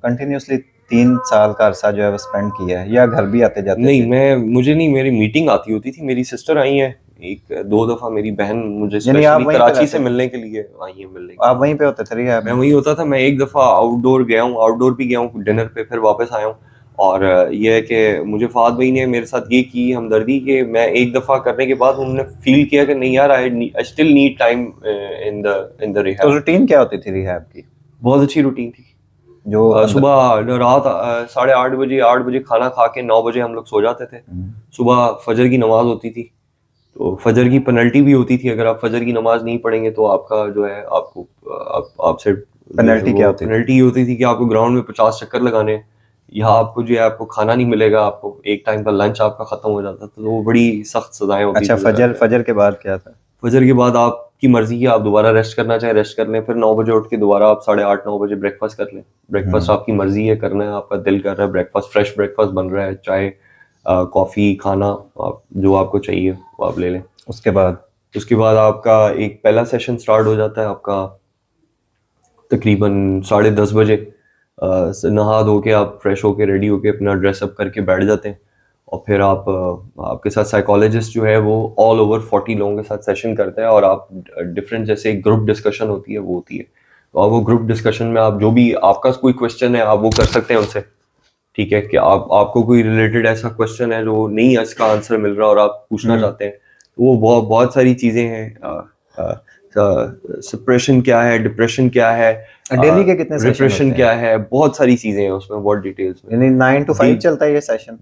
कंटिन्यूसली 3 साल का अरसा जो है वो स्पेंड किया है, या घर भी आते जाते? नहीं, मुझे नहीं, मेरी मीटिंग आती होती थी, मेरी सिस्टर आई है एक दो दफ़ा मेरी बहन मुझे यानी आप स्पेशली वहीं पे कराची रहते से थे? मिलने के लिए आई है मिलने के आप लिए। वहीं पे होते थे रिहैब मैं में? वहीं होता था। मैं एक दफ़ा आउटडोर गया हूँ, आउटडोर भी गया हूँ डिनर पे, फिर वापस आया हूँ। और ये है कि मुझे फहद भाई ने मेरे साथ ये की हमदर्दी कि मैं एक दफ़ा करने के बाद उन्होंने फील किया कि नहीं यार, I still need time in the तो रिहैब। रूटीन क्या होती थी रिहैब की? बहुत अच्छी रूटीन थी। जो सुबह रात 8:30 बजे 8 बजे खाना खा के 9 बजे हम लोग सो जाते थे। सुबह फजर की नमाज होती थी, तो फजर की पेनल्टी भी होती थी। अगर आप फजर की नमाज नहीं पढ़ेंगे तो आपका जो है आपको आपसे जो है पेनल्टी क्या वो होती थी? पेनल्टी होती थी कि आपको ग्राउंड में 50 चक्कर लगाने हैं। यहाँ आपको जो है आपको खाना नहीं मिलेगा, आपको एक टाइम का लंच आपका खत्म हो जाता था। तो वो बड़ी सख्त सजाएं होती अच्छा, थी फजर फजर के बाद क्या था? फजर के बाद आपकी मर्जी है, आप दोबारा रेस्ट करना चाहे रेस्ट कर लें, फिर 9 बजे उठ के दोबारा आप 8:30 9 बजे ब्रेकफास्ट कर लें। ब्रेकफास्ट आपकी मर्जी है करना है, आपका दिल कर रहा है ब्रेकफास्ट, फ्रेश ब्रेकफास्ट बन रहा है, चाय कॉफ़ी खाना आप जो आपको चाहिए वो आप ले लें। उसके बाद उसके बाद आपका एक पहला सेशन स्टार्ट हो जाता है आपका तकरीबन 10:30 बजे। नहा धो के आप फ्रेश होके रेडी होके अपना ड्रेसअप करके बैठ जाते हैं। और फिर आप आपके साथ साइकोलॉजिस्ट जो है वो ऑल ओवर 40 लोगों के साथ सेशन करता है, और आप डिफरेंट जैसे एक ग्रुप डिस्कशन होती है वो होती है। तो आप वो ग्रुप डिस्कशन में आप जो भी आपका कोई क्वेश्चन है आप वो कर सकते हैं उनसे। ठीक है कि आपको कोई रिलेटेड ऐसा क्वेश्चन है जो नहीं है इसका आंसर मिल रहा और आप पूछना चाहते हैं, तो वो बहुत बहुत सारी चीज़ें हैं। सप्रेशन क्या है, डिप्रेशन क्या है, डेली के कितने सेशन रिप्रेशन होते क्या हैं? है, बहुत सारी चीज़ें हैं उसमें बहुत डिटेल्स में। यानी 9 to 5 दी- चलता है ये सेशन?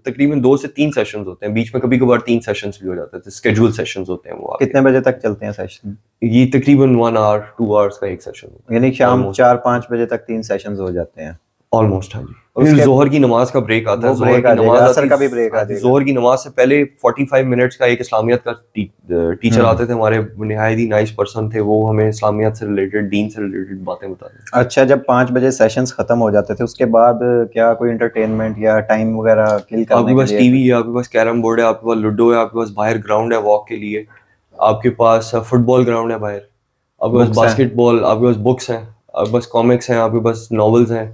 तकरीबन 2 से 3 सेशंस होते हैं, बीच में कभी कभार 3 सेशंस भी हो जाते हैं, स्केड्यूल सेशंस होते हैं वो आपके। कितने बजे तक चलते हैं सेशन? ये तकरीबन 1 आवर 2 आवर्स का एक सेशन होता है यानी शाम ऑलमोस्ट। 4-5 बजे तक 3 सेशंस हो जाते हैं? ऑलमोस्ट हाँ जी। और फिर उसके जोहर की नमाज का ब्रेक आता है, वो जोहर ब्रेक की आ जाएगा, नमाज असर आती का भी ब्रेक आ जाएगा? जोहर की नमाज से पहले 45 मिनट्स का एक इस्लामियत का टीचर आते थे हमारे, निहायत ही नाइस पर्सन थे वो, हमें इस्लामियत से रिलेटेड दीन से रिलेटेड बातें बताते थे। अच्छा, जब 5 बजे सेशंस खत्म हो जाते थे उसके बाद क्या कोई एंटरटेनमेंट या टाइम वगैरह किल आपके करने के पास लिए? टीवी है, आपके पास कैरम बोर्ड है, आपके पास लूडो है, आपके पास बाहर ग्राउंड है वॉक के लिए, आपके पास फुटबॉल ग्राउंड है बाहर, आपके पास बुक्स हैं? बास्केटबॉल, आपके पास बुक्स हैं, आपके पास कॉमिक्स हैं, आपके पास नॉवेल्स हैं,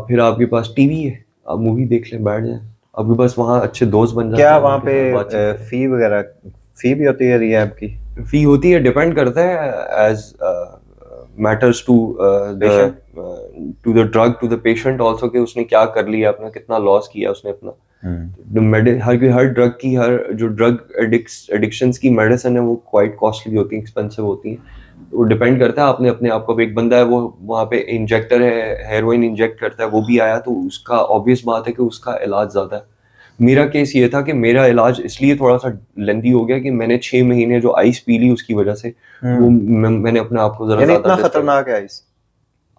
फिर आपके पास टीवी है, आप मूवी देख लें बैठ जाएं। आपके पास वहाँ अच्छे दोस्त बन जाते क्या हैं, वहाँ उनके पे साथ बातचीत करें। फी वगैरह, फी भी होती है रिहैब की? फी होती है, डिपेंड करता है as matters to patient? To the drug to the patient also, कि उसने क्या कर लिया अपना, कितना लॉस किया उसने अपना। हर ड्रग की, हर जो ड्रग एडिक्शंस की मेडिसिन है वो क्वाइट कॉस्टली होती है, एक्सपेंसिव होती है। वो डिपेंड करता है आपने अपने आप को। एक बंदा है वो वहाँ पे इंजेक्टर है, हेरोइन इंजेक्ट करता है, वो भी आया तो उसका ऑब्वियस बात है कि उसका इलाज ज़्यादा है। मेरा केस ये था कि मेरा इलाज इसलिए थोड़ा सा लेंदी हो गया कि मैंने 6 महीने जो आइस पी ली उसकी वजह से वो मैंने अपने आप को जरा यानी ज्यादा इतना खतरनाक है आइस?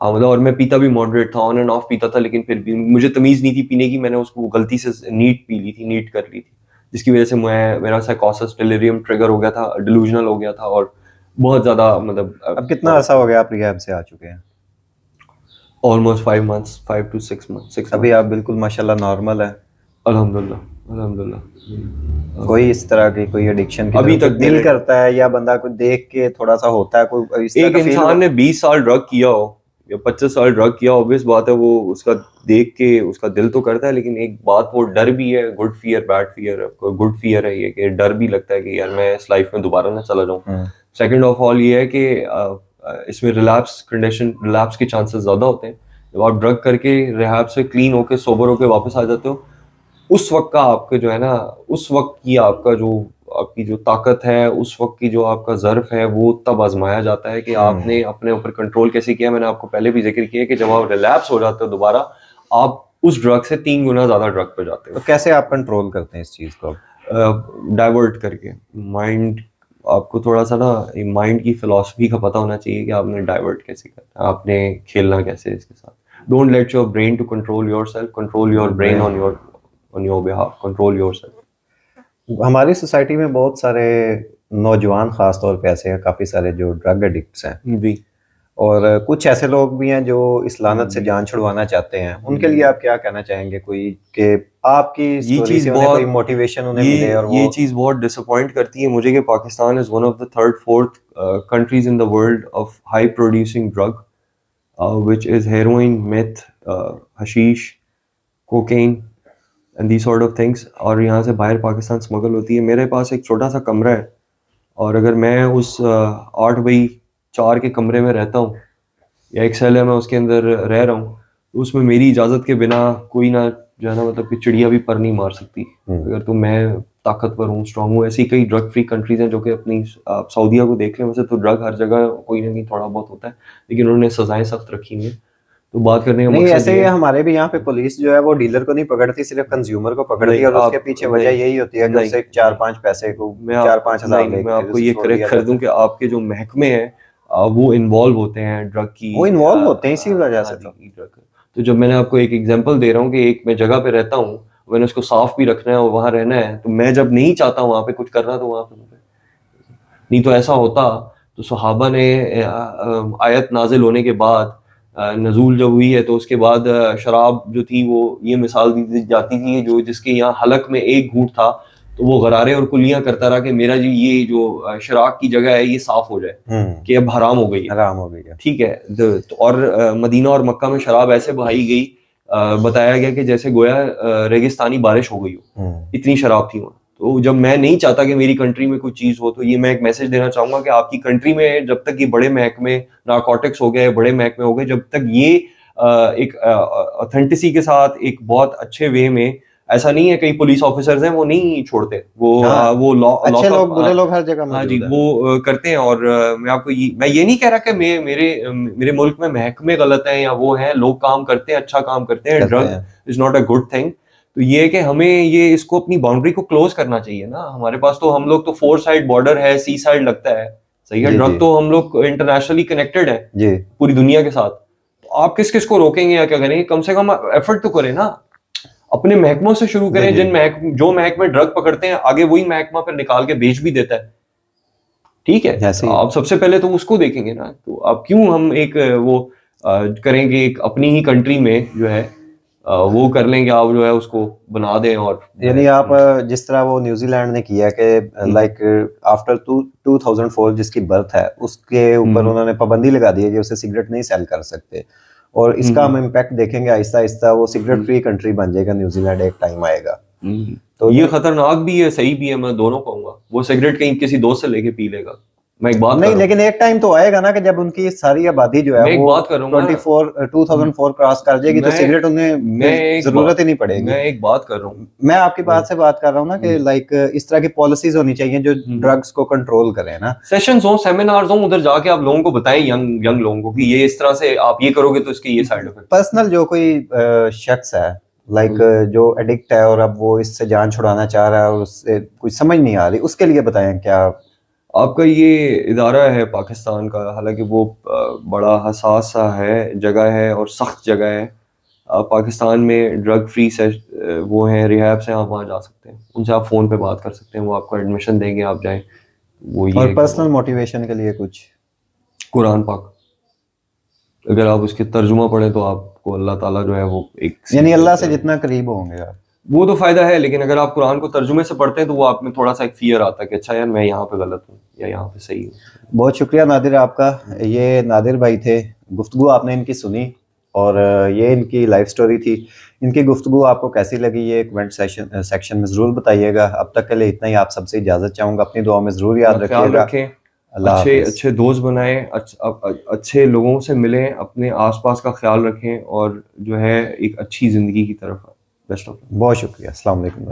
हाँ मतलब, और मैं पीता भी मॉडरेट था, ऑन एंड ऑफ पीता था, लेकिन फिर भी मुझे तमीज नहीं थी पीने की। मैंने उसको गलती से नीट पी ली थी, नीट कर ली थी, जिसकी वजह से मेरा साइकोसिस डिलीरियम ट्रिगर हो गया था, डिलूजनल हो गया था, और बहुत ज्यादा मतलब। अब कितना अर्सा हो गया आप रिहैब से आ चुके हैं? Almost 5 months, 5 to 6 months. अभी आप बिल्कुल माशाल्लाह नॉर्मल है? अल्हम्दुलिल्लाह अल्हम्दुलिल्लाह। कोई इस तरह की कोई एडिक्शन की अभी तरफ तक दिल करता है, या बंदा को देख के थोड़ा सा होता है कोई इस तरह एक का फील इंसान ने 20 साल ड्रग किया हो या 25 साल ड्रग किया, ऑब्वियस बात है वो उसका देख के उसका दिल तो करता है, लेकिन एक बात वो डर भी है, good fear bad fear. Good fear है ये कि डर भी लगता है कि यार मैं इस लाइफ में दोबारा ना चला जाऊं। सेकंड ऑफ ऑल ये है कि इसमें रिलैप्स के चांसेस ज़्यादा होते हैं। जब आप ड्रग करके रिहैब से क्लीन होके सोबर होके वापस आ जाते हो, उस वक्त का आपके जो है ना, उस वक्त की आपका जो आपकी जो ताकत है, उस वक्त की जो आपका ज़र्फ है, वो तब आजमाया जाता है कि आपने अपने ऊपर कंट्रोल कैसे किया। मैंने आपको पहले भी जिक्र किया कि जब आप रिलैप्स हो जाते हो दोबारा, आप उस ड्रग से 3 गुना ज़्यादा ड्रग पे जाते हो। तो कैसे आप कंट्रोल करते हैं इस चीज़ को? डाइवर्ट करके माइंड, आपको थोड़ा सा ना माइंड की फिलॉसफी का पता होना चाहिए कि आपने डाइवर्ट कैसे करना है, आपने खेलना कैसे है इसके साथ। Don't let your brain to control yourself, control your brain on your behalf, control yourself. हमारी सोसाइटी में बहुत सारे नौजवान खास तौर पे ऐसे हैं, काफ़ी सारे जो ड्रग एडिक्ट्स हैं, जी। और कुछ ऐसे लोग भी हैं जो इस लानत से जान छुड़वाना चाहते हैं। उनके लिए आप क्या कहना चाहेंगे? कोई कि आपकी ये स्टोरी चीज़ से उन्हें कोई बहुत मोटिवेशन उन्हें मिले और ये वो चीज़ बहुत डिसअपॉइंट करती है मुझे कि Pakistan is one of the third fourth countries in the world of high producing drug, which is heroin, meth, hashish, cocaine, and the sort of things, और यहाँ से बाहर पाकिस्तान स्मगल होती है। मेरे पास एक छोटा सा कमरा है, और अगर मैं उस 8x4 के कमरे में रहता हूँ, या एक सेल है मैं उसके अंदर रह रहा हूँ, तो उसमें मेरी इजाज़त के बिना कोई ना जो है ना, मतलब कि चिड़िया भी पर नहीं मार सकती। अगर तो मैं ताकतवर हूँ, स्ट्रांग हूँ। ऐसी कई ड्रग फ्री कंट्रीज हैं जो कि अपनी, आप सऊदीया को देख लें, वैसे तो ड्रग हर जगह कोई ना कहीं थोड़ा बहुत होता है, लेकिन उन्होंने सजाएं सख्त रखी हुई हैं। तो बात करने का नहीं, मकसद ऐसे ये ही है। हमारे भी यहाँ पे पुलिस जो है वो डीलर को नहीं पकड़ती, सिर्फ कंज्यूमर को पकड़ती नहीं है, और उसके आप पीछे वजह नहीं यही होती है कि नहीं उससे नहीं 4-5 पैसे को, मैं चार आपको पाँच नहीं हजार नहीं मैं लेके फिर आपको उसे ये छोड़ करेक्ट दिया कर जाता दूं है। कि आपके जो महकमे हैं वो इन्वॉल्व होते हैं ड्रग की। वो इन्वॉल्व होते हैं इसी वजह हाँ से जी, तो। ड्रग। तो जब मैंने आपको एक एग्जांपल दे रहा हूँ कि एक मैं जगह पे रहता हूँ, मैंने उसको साफ भी रखना है और वहां रहना है, तो मैं जब नहीं चाहता वहां पे कुछ करना, तो वहां पे नहीं। तो ऐसा होता तो सहाबा ने आयत नाजिल होने के बाद, नजूल जब हुई है, तो उसके बाद शराब जो थी वो ये मिसाल दी जाती थी, जो जिसके यहाँ हलक में एक घूंट था तो वो गरारे और कुल्लियां करता रहा कि मेरा जो ये जो शराब की जगह है ये साफ हो जाए, कि अब हराम हो गई है। आराम हो गई है। ठीक है। और मदीना और मक्का में शराब ऐसे बहाई गई, बताया गया कि जैसे गोया रेगिस्तानी बारिश हो गई हो, इतनी शराब थी वहाँ। तो जब मैं नहीं चाहता कि मेरी कंट्री में कोई चीज हो, तो ये मैं एक मैसेज देना चाहूंगा कि आपकी कंट्री में जब तक ये बड़े महकमे, नारकोटिक्स हो गए, बड़े महकमे हो गए, जब तक ये एक ऑथेंटिसी के साथ एक बहुत अच्छे वे में, ऐसा नहीं है, कई पुलिस ऑफिसर्स हैं वो नहीं छोड़ते, हाँ, वो अच्छे लॉकअप, लोग बुरे लोग हर जगह हाँ जी, मौजूद है। वो करते हैं। और मैं ये नहीं कह रहा कि मेरे मुल्क में महकमे गलत हैं या वो हैं, लोग काम करते हैं, अच्छा काम करते हैं, करते ड्रग हैं। Is not a good thing. तो ये है कि हमें ये इसको अपनी बाउंड्री को क्लोज करना चाहिए ना। हमारे पास तो, हम लोग तो 4 साइड बॉर्डर है, सी साइड लगता है, सही है। जी ड्रग जी तो हम लोग इंटरनेशनली कनेक्टेड है जी। पूरी दुनिया के साथ। तो आप किस किस को रोकेंगे या क्या करेंगे? कम से कम एफर्ट तो करें ना, अपने महकमों से शुरू जी करें। जी। जो महकमे ड्रग पकड़ते हैं, आगे वही महकमा फिर निकाल के बेच भी देता है। ठीक है, ऐसे तो ही है। आप सबसे पहले तो उसको देखेंगे ना। तो आप क्यों, हम एक करेंगे, एक अपनी ही कंट्री में जो है वो कर लेंगे, आप जो है उसको बना दें और जो है। यानी आप जिस तरह वो न्यूजीलैंड ने किया कि लाइक आफ्टर 2004 जिसकी बर्थ है उसके ऊपर उन्होंने पाबंदी लगा दी है कि उसे सिगरेट नहीं सेल कर सकते, और इसका हम इम्पैक्ट देखेंगे आहिस्ता आहिस्ता, वो सिगरेट फ्री कंट्री बन जाएगा न्यूजीलैंड, एक टाइम आएगा। तो ये खतरनाक भी है, सही भी है, मैं दोनों कहूंगा। वो सिगरेट कहीं किसी दोस्त से लेके पी लेगा, मैं एक बात कर नहीं, रहा हूँ। लेकिन एक टाइम तो आएगा ना कि जब उनकी सारी आबादी जो है मैं एक वो बात करूंगा, 2004 क्रॉस कर जाएगी, तो मैं सिगरेट उन्हें मैं फिर एक जरूरत ही नहीं बात पड़ेगी। मैं एक बात कर रहा हूँ। मैं आपकी बात से बात कर रहा हूँ ना कि लाइक इस तरह की पॉलिसीज होनी चाहिए जो ड्रग्स को कंट्रोल करें ना। सेशंस हो, सेमिनार्स हो, उधर जाके आप लोगों को बताएं, यंग यंग लोगों को, कि ये इस तरह से आप ये करोगे तो इसके ये साइड इफेक्ट। पर्सनल जो कोई शख्स है लाइक जो एडिक्ट है और अब वो इससे जान छुड़ाना चाह रहा है और उससे कुछ समझ नहीं आ रही, उसके लिए बताएं क्या। आपका ये इदारा है पाकिस्तान का, हालांकि वो बड़ा हसास सा है, जगह है और सख्त जगह है। पाकिस्तान में ड्रग फ्री से वो हैं, रिहैब्स हैं, आप वहाँ जा सकते हैं, उनसे आप फ़ोन पे बात कर सकते हैं, वो आपको एडमिशन देंगे, आप जाएं। वो ये और है कि पर्सनल वो मोटिवेशन के लिए कुछ कुरान पाक, अगर आप उसके तर्जुमा पढ़ें तो आपको अल्लाह ताला जो है वो एक यानी सीख अल्लाह देता से है। जितना करीब होंगे आप। वो तो फायदा है, लेकिन अगर आप कुरान को तर्जुमे से पढ़ते हैं तो वो आप में थोड़ा सा एक फियर आता है कि अच्छा यार, मैं यहाँ पे गलत हूँ या यहाँ पे सही हूँ। बहुत शुक्रिया नादिर आपका। ये नादिर भाई थे, गुफ्तगू आपने इनकी सुनी और ये इनकी लाइफ स्टोरी थी। इनकी गुफ्तगू आपको कैसी लगी ये कमेंट सेक्शन में ज़रूर बताइएगा। अब तक के लिए इतना ही, आप सबसे इजाज़त चाहूँगा, अपनी दुआ में ज़रूर याद अपना ख्याल रखिएगा। रखें, अल्लाह अच्छे हाफिज़। अच्छे दोस्त बनाएं, अच्छे लोगों से मिलें, अपने आसपास का ख्याल रखें और जो है एक अच्छी ज़िंदगी की तरफ। Best of. बहुत शुक्रिया। अस्सलाम वालेकुम।